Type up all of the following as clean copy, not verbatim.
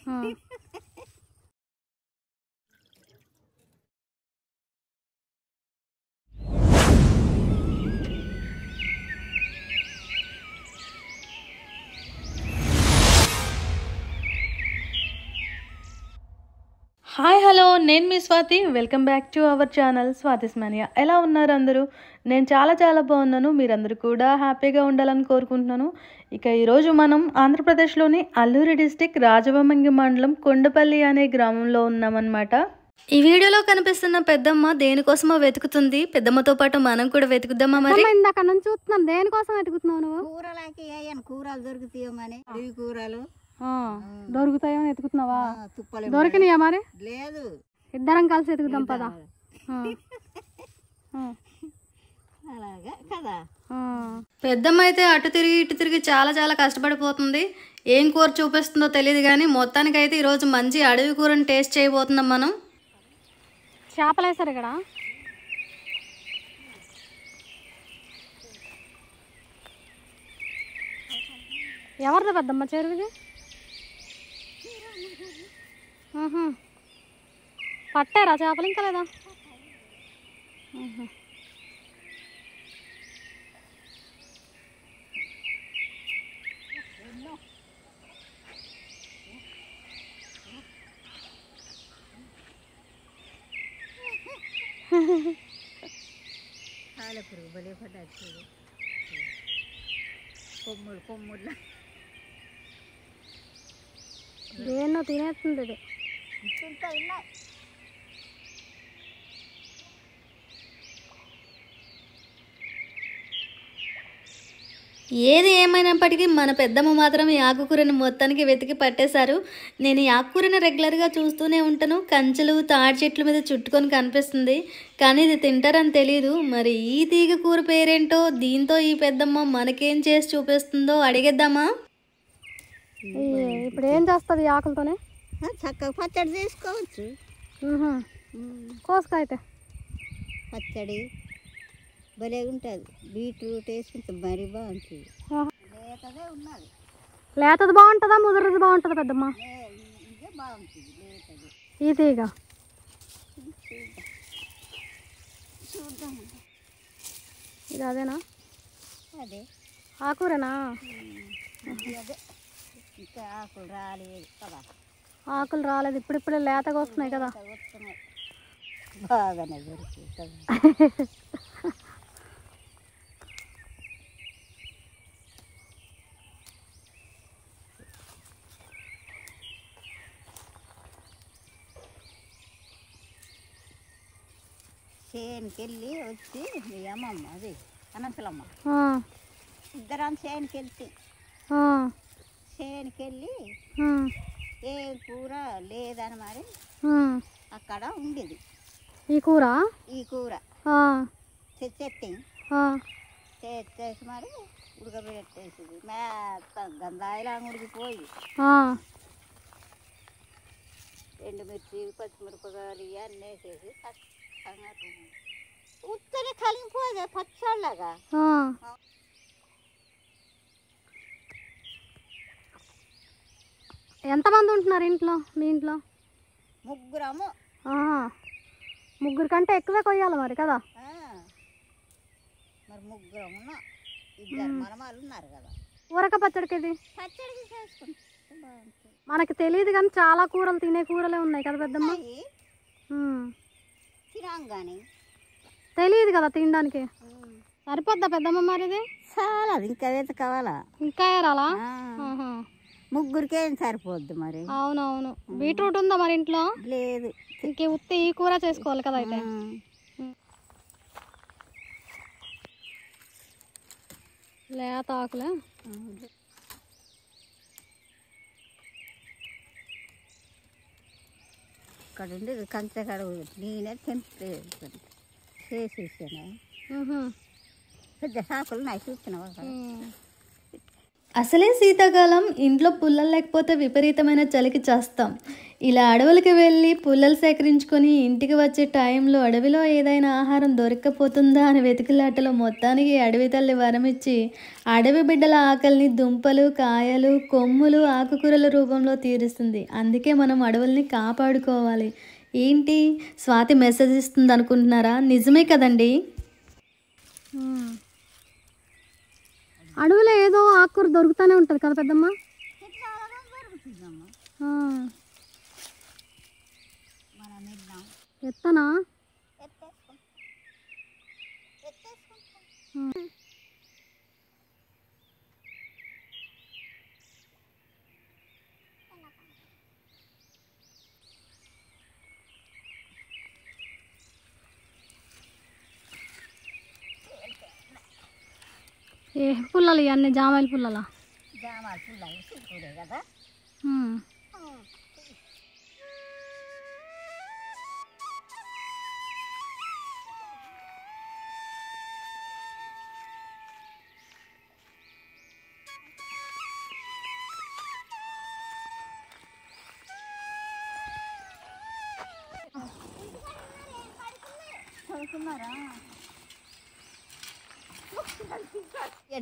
Hi hello నేను మీ Swathi welcome back to our channel Swathi's mania. ఎలా ఉన్నారు అందరూ? నేను చాలా బాగున్నాను. మీరందరూ కూడా హ్యాపీగా ఉండాలని కోరుకుంటున్నాను. ఇక ఈరోజు మనం ఆంధ్రప్రదేశ్లోని అల్లూరి డిస్టిక్ రాజవొమ్మంగి మండలం కొండపల్లి అనే గ్రామంలో ఉన్నామన్నమాట. ఈ వీడియోలో కనిపిస్తున్న పెద్దమ్మ దేనికోసమో వెతుకుతుంది. పెద్దమ్మతో పాటు మనం కూడా వెతుకుద్దామా? మరి ఇందాక నుంచి చూస్తున్నాను. దేనికోసం వెతుకుతున్నావు నువ్వు? కూరలకి కూరలు దొరుకుతాయమని కూరలు దొరుకుతాయో ఎతుకుతున్నావా? తుప్పలు దొరికినాయా మరి? లేదు, ఇద్దరం కలిసి ఎతుకుదాం పదా. అలాగా కదా. పెద్దమ్మ అయితే అటు తిరిగి ఇటు తిరిగి చాలా కష్టపడిపోతుంది. ఏం కూర చూపిస్తుందో తెలియదు కానీ మొత్తానికైతే ఈరోజు మంచి అడవి కూరని టేస్ట్ చేయబోతున్నాం మనం. చేపలు వేసారు ఇక్కడ. ఎవరిది పెద్దమ్మ చెరువుది? పట్టారా చేపలు ఇంకా లేదా? కాలపురుగు భలే పడ్డది. కొమ్ముడు దేన్నో తినేస్తుంది. ఏది ఏమైనప్పటికీ మన పెద్దమ్మ మాత్రం ఈ ఆకుకూరని మొత్తానికి వెతికి పట్టేశారు. నేను ఈ ఆకుకూరని రెగ్యులర్గా చూస్తూనే ఉంటాను. కంచెలు తాడి చెట్ల మీద చుట్టుకొని కనిపిస్తుంది, కానీ ఇది తింటారని తెలియదు. మరి ఈ తీగ కూర పేరేంటో, దీంతో ఈ పెద్దమ్మ మనకేం చేసి చూపిస్తుందో అడిగేద్దామా? ఇప్పుడు ఏం చేస్తుంది ఆకులతోనే? చక్కగా పచ్చడి చేసుకోవచ్చు. కోసుకైతే పచ్చడి భలే ఉంటుంది. బీట్రూట్ వేసుకుంటే మరీ బాగుంటుంది. లేతదే ఉన్నది. లేతది బాగుంటుందా ముదురుది బాగుంటుందా పెద్దమ్మ? ఇదే బాగుంటుంది లేతది. ఈ తీగ చూద్దాం. ఇది అదేనా? అదే ఆకురేనా? అదే. ఇంకా ఆకులు రాలేదు కదా. ఆకులు రాలేదు, ఇప్పుడిప్పుడే లేతగా వస్తున్నాయి కదా. వస్తున్నాయి, బాగానే దొరుకుతుంది కదా. చేనుకి వెళ్ళి వచ్చి మీ అమ్మమ్మ అది అనంతలమ్మ ఇద్దరం చేనుకి వెళ్తే చేనుకి వెళ్ళి ఏ కూర లేదని మరి అక్కడ ఉండేది ఈ కూర తెచ్చేసి మరి ఉడకబెట్టేసింది. మేత గంధాయిలా ఉడికిపోయి ఎండుమిర్చి పచ్చిమిరపకాయలు ఇవన్నీ వేసేసి ఉత్తనే కలిగిపోయేది పచ్చళ్ళగా. ఎంతమంది ఉంటున్నారు ఇంట్లో? మీ ఇంట్లో ముగ్గురము. ముగ్గురు కంటే ఎక్కువే కొయ్యాలి మరి కదా. మరి ముగ్గురం ఉన్నా, ఇద్దరు మనమాలు ఉన్నారు కదా. ఊరక పచ్చడికి ఇది పచ్చడికి చేసుకుంటాం బాగుంటుంది. మనకి తెలియదు కానీ చాలా కూరలు తినే కూరలే ఉన్నాయి కదా పెద్దమ్మ. తినాం కానీ తెలియదు కదా తినడానికి. సరిపోద్దా పెద్దమ్మ మరి? ఇది చాలా ఇంకా ఎంత కావాలా? ఇంకా ఏరాలా? ముగ్గురికి ఏం సరిపోద్ది మరి. అవునవును. బీట్రూట్ ఉందా మరి ఇంట్లో? లేదు. ఇంకే ఉత్తి ఈ కూర చేసుకోవాలి కదా. అయితే లేత ఆకులే. ఇక్కడ ఉండి కంచె కడుగు నేనే తెంపి చేసేసాను. పెద్ద సాకులు నాకు చూస్తున్నావా? అసలే శీతాకాలం, ఇంట్లో పుల్లలు లేకపోతే విపరీతమైన చలికి చేస్తాం. ఇలా అడవులకి వెళ్ళి పుల్లలు సేకరించుకొని ఇంటికి వచ్చే టైంలో అడవిలో ఏదైనా ఆహారం దొరక్కపోతుందా అని వెతికిలాటలో మొత్తానికి అడవి తల్లి వరమిచ్చి అడవి బిడ్డల ఆకలిని దుంపలు, కాయలు, కొమ్ములు, ఆకుకూరల రూపంలో తీరుస్తుంది. అందుకే మనం అడవుల్ని కాపాడుకోవాలి. ఏంటి స్వాతి మెసేజ్ ఇస్తుంది అనుకుంటున్నారా? నిజమే కదండి. అడవిలో ఏదో ఆకుకూర దొరుకుతూనే ఉంటుంది కదా పెద్దమ్మ. ఎత్తనా ఏ పుల్లలు ఇవన్నీ జామాయిల పుల్లలా? జామాల పుల్లలు చిక్కుడే కదా.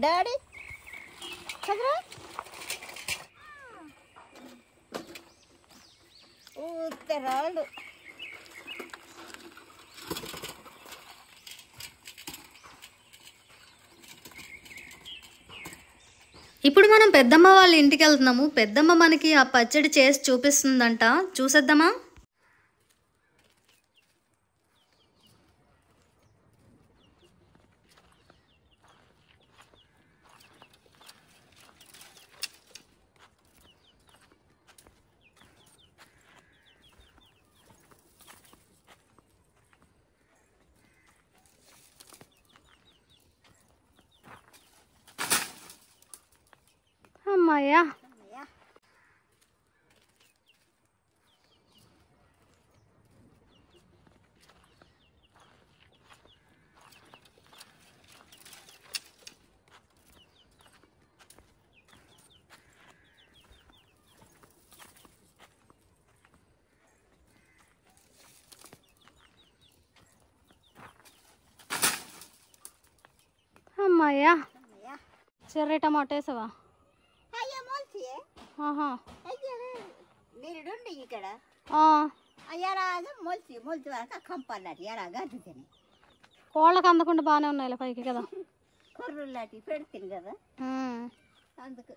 డాడీ చదరా ఉత్తరాలు ఇప్పుడు మనం పెద్దమ్మ వాళ్ళ ఇంటికి వెళ్తున్నాము. పెద్దమ్మ మనకి ఆ పచ్చడి చేసి చూపిస్తుందంట. చూసేద్దామా? అమ్మాయ్యా, అమ్మాయ్యా. చెర్రీ టమాటా వేసావా? నీరుండి ఇక్కడ మొలిచి మొలిచి వరకు కంపల్లాంటి ఎలాగద్దుతాను. కోళ్ళకి అందకుండా బాగానే ఉన్నాయి పైకి కదా. కొర్రులాంటి పెడుతుంది కదా, అందుకు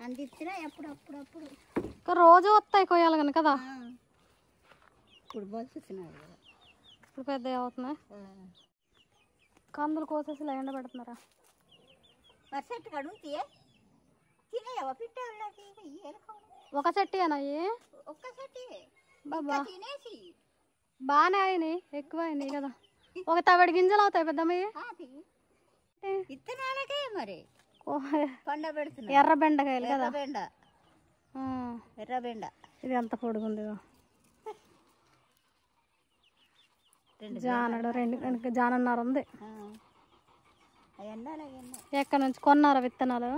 అందించినా ఎప్పుడప్పుడప్పుడు ఇంకా రోజు వస్తాయి కొయ్యాలి కానీ కదా. ఇప్పుడు మొలుచుతున్నారు కదా, ఇప్పుడు పెద్ద అవుతున్నాయి. కందులు కోసేసి ఎండ పెడుతున్నారా? మరి చెట్టు కాడు ఉంటే తినేవా పిట్టాళ్ళకి? ఒక చెట్టేనా? ఒక్క చెట్టు బాబా తినేసి బాగానే అయినాయి, ఎక్కువ అయినాయి కదా. ఒక తవడి గింజలు అవుతాయి పెద్దమ్మ. విత్తనాలకే మరి పండ పెడుతున్నా. ఎర్ర బెండకాయలు కదా. బెండ ఎర్ర బెండ ఇది ఎంత పొడుగుంది. జానడు రెండు జానన్నర ఉంది. ఎక్కడి నుంచి కొన్నారా విత్తనాలు?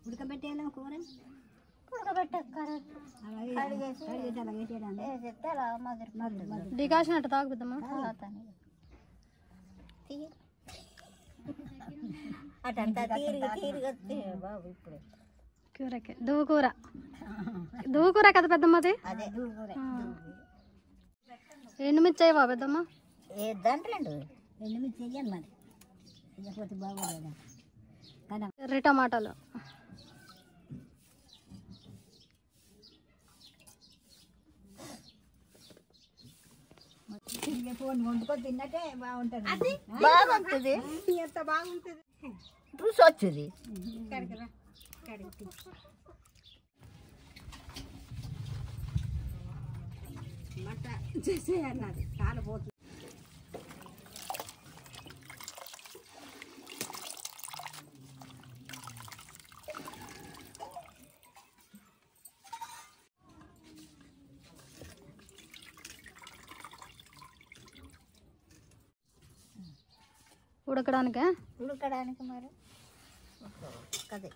ఉడకబెట్టేలా కూర డికాషన్ అట్ట తాగుతామా? కూరకి దువ్వుకూర. దువ్వుకూర కదా పెద్దమ్మది. ఎండుమిర్చి అయ్యవా పెద్దమ్మ? ఎండుమిర్చి చెయ్యాలి మరి, లేకపోతే బాగోలేదా. ఎర్రి టమాటాలు. వండుకొని తిన్నట్టే బాగుంటుంది. బాగుంటుంది, ఎంత బాగుంటుంది. రుచి వచ్చింది. మంట చేసే అన్నది కాలిపోతుంది. ఉడకడానికి మరి కదే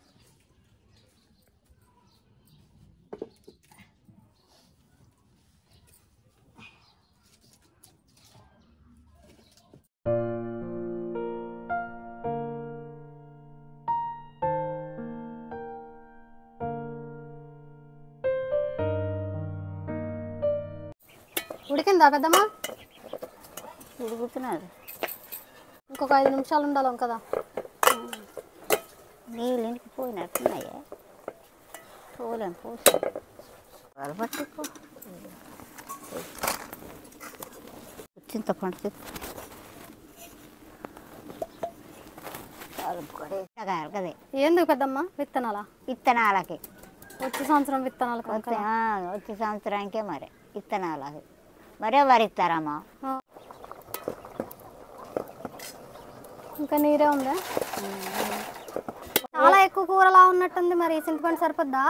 ఉడికిందా పెద్దమ్మా? ఉడుకుతున్నది. ఇంకొక 5 నిమిషాలు ఉండాలి కదా. నీళ్ళు ఇంకిపోయినట్టున్నాయే. తోలేం పోసి పట్టిపో. చింతపండు కదే. ఎందుకు పెద్దమ్మా? విత్తనాలకి వచ్చే సంవత్సరం విత్తనాలకు వచ్చే సంవత్సరానికే మరి విత్తనాలకి మరే వరిస్తారమ్మా. ఇంకా నీరే ఉందా? చాలా ఎక్కువ కూరలా ఉన్నట్టుంది. మరి చింతపండు సరిపోద్దా?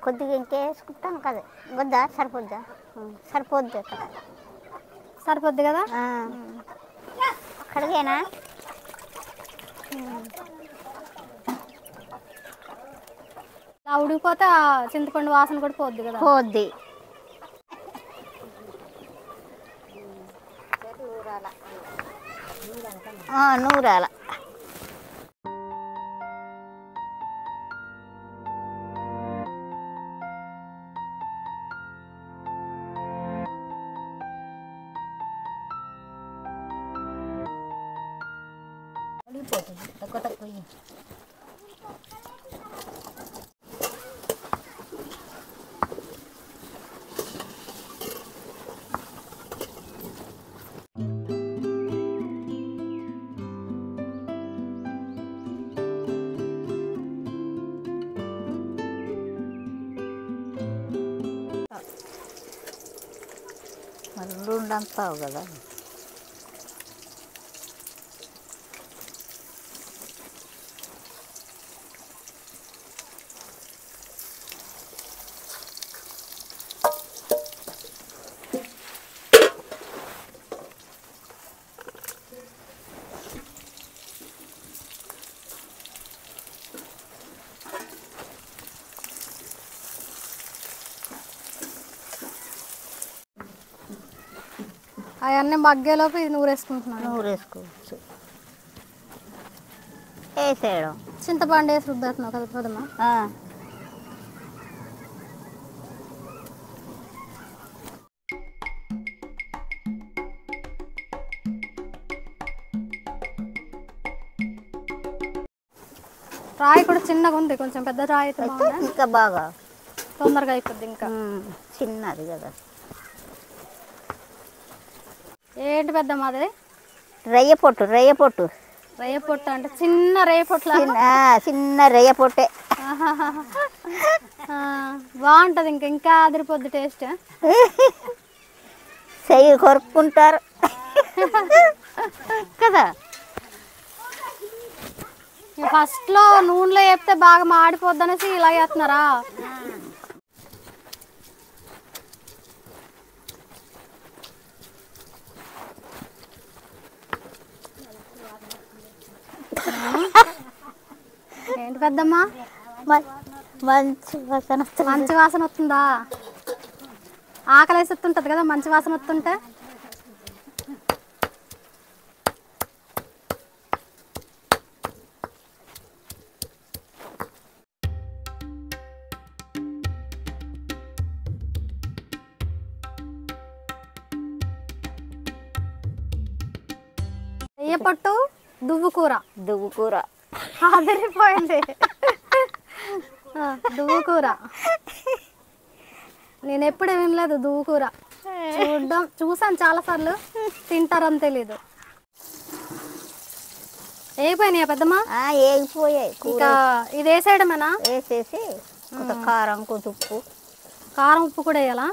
కొద్దిగా ఇంకేసుకుంటాం కదా. వద్దా? సరిపోద్దా? సరిపోద్ది కదా. సరిపోద్ది కదా. అక్కడికేనా? అలా ఉడికిపోతే ఆ చింతపండు వాసన కూడా పోద్ది కదా. పోద్ది. నూరాల తక్కువ తక్కువ మళ్ళీ అంటావు కదా. అవన్నీ మగ్గేలోపు ఇది నూరేసుకుంటున్నాను. నూరేసుకోవచ్చు. వేసేయడం. చింతపండు వేసి రుబ్బేస్తున్నావు కదా పెద్దమ్మా? రాయి కూడా చిన్నగా ఉంది. కొంచెం పెద్ద రాయి అయితే ఇంకా బాగా తొందరగా అయిపోద్ది. ఇంకా చిన్నది కదా. ఏంటి పెద్దమ్మా అది? రయ్య పొట్టు. రయ్య పొట్టు అంటే చిన్న రయ్య పొట్ల. చిన్న రయ్య పొట్టే. బాగుంటది. ఇంకా అదిరిపోద్ది టేస్ట్. చెయ్యి కొరుక్కుంటారు కదా. ఫస్ట్ లో నూనెలో వేపితే బాగా మాడిపోద్ది అనేసి ఇలా వేస్తున్నారా? ఏంటి పెద్దమ్మా? మంచి వాసన. మంచి వాసన వస్తుందా? ఆకలి వేసేస్తుంటది కదా మంచి వాసన వస్తుంటే. రొయ్య పొట్టు దువ్వు కూర. అదిరిపోయింది. దువ్వు కూర నేను ఎప్పుడు వినలేదు. దువ్వు కూర చూసాను చాలా సార్లు. తింటారని తెలీదు. వేగిపోయినాయా పెద్దమ్మా? వేగిపోయాయి. ఇంకా ఇది వేసేయడమేనా? వేసేసి కొంత కారం, కొంత ఉప్పు. కారం ఉప్పు కూడా వేయాలా?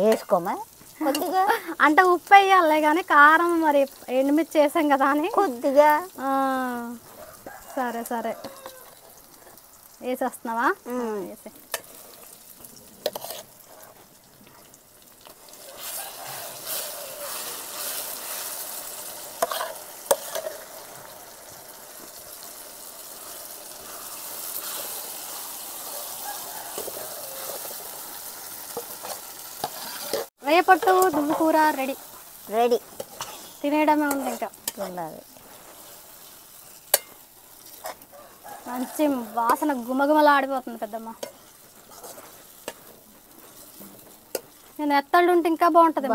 వేసుకోమా. కొద్దిగా అంటే ఉప్పు వేయాలి కానీ కారం మరి ఎండుమిర్చి చేసాం కదా అని కొద్దిగా సరే సరే వేసేస్తున్నావా వేసే వేపట్టు దువ్వు కూర రెడీ రెడీ తినేయడమే ఉంది ఇంకా ఉండాలి. మంచి వాసన గుమగుమలాడిపోతుంది పెద్దమ్మ. నేను ఎత్తళ్ళు ఉంటే ఇంకా బాగుంటుంది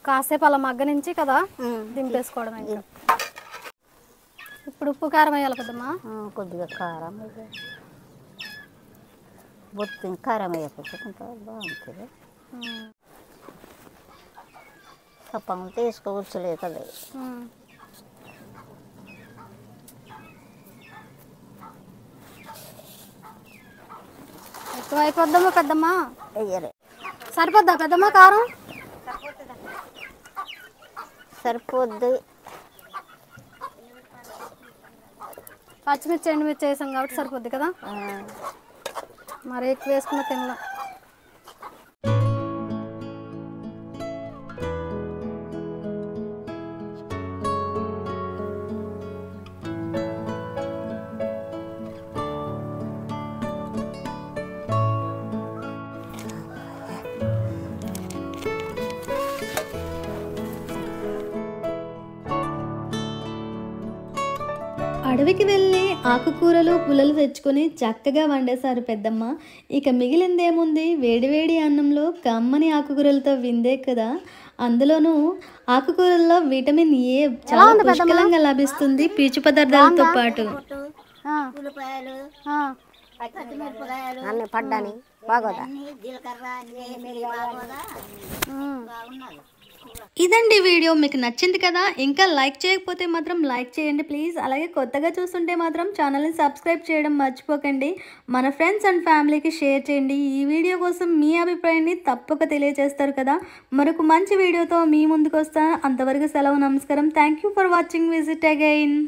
కాసేపు అలా మగ్గ నుంచి కదా దింపేసుకోవడం ఇంకా. ఇప్పుడు ఉప్పు కారం వేయాలి పెద్దమ్మ. కొద్దిగా కారం బొత్తి కారం వేయకపోతే బాగుంటుంది. తప్పకుండా తీసుకోవచ్చులే కదా. ఎక్కువ అయిపోద్దామా పెద్దమ్మ? వెయ్యరే సరిపోద్దా పెద్దమ్మ కారం? సరిపోద్ది. పచ్చిమిర్చి ఎండుమిర్చి వేసాం కాబట్టి సరిపోద్ది కదా. మరి ఎక్కువ వేసుకున్న తినలా. అడవికి వెళ్ళి ఆకుకూరలు పుల్లలు తెచ్చుకొని చక్కగా వండేశారు పెద్దమ్మ. ఇక మిగిలిందేముంది, వేడివేడి అన్నంలో కమ్మని ఆకుకూరలతో విందే కదా. అందులోనూ ఆకుకూరల్లో విటమిన్ ఏ చాలా పుష్కలంగా లభిస్తుంది పీచు పదార్థాలతో పాటు. ఉల్లిపాయలు అన్నీ పడ్డాని బాగోదా? జీలకర్ర బాగున్నది. ఇదండి వీడియో. మీకు నచ్చింది కదా. ఇంకా లైక్ చేయకపోతే మాత్రం లైక్ చేయండి ప్లీజ్. అలాగే కొత్తగా చూస్తుంటే మాత్రం ఛానల్ని సబ్స్క్రైబ్ చేయడం మర్చిపోకండి. మన ఫ్రెండ్స్ అండ్ ఫ్యామిలీకి షేర్ చేయండి. ఈ వీడియో కోసం మీ అభిప్రాయాన్ని తప్పక తెలియజేస్తారు కదా. మరొక మంచి వీడియోతో మీ ముందుకు వస్తా. అంతవరకు సెలవు, నమస్కారం. Thank you for watching. Visit again.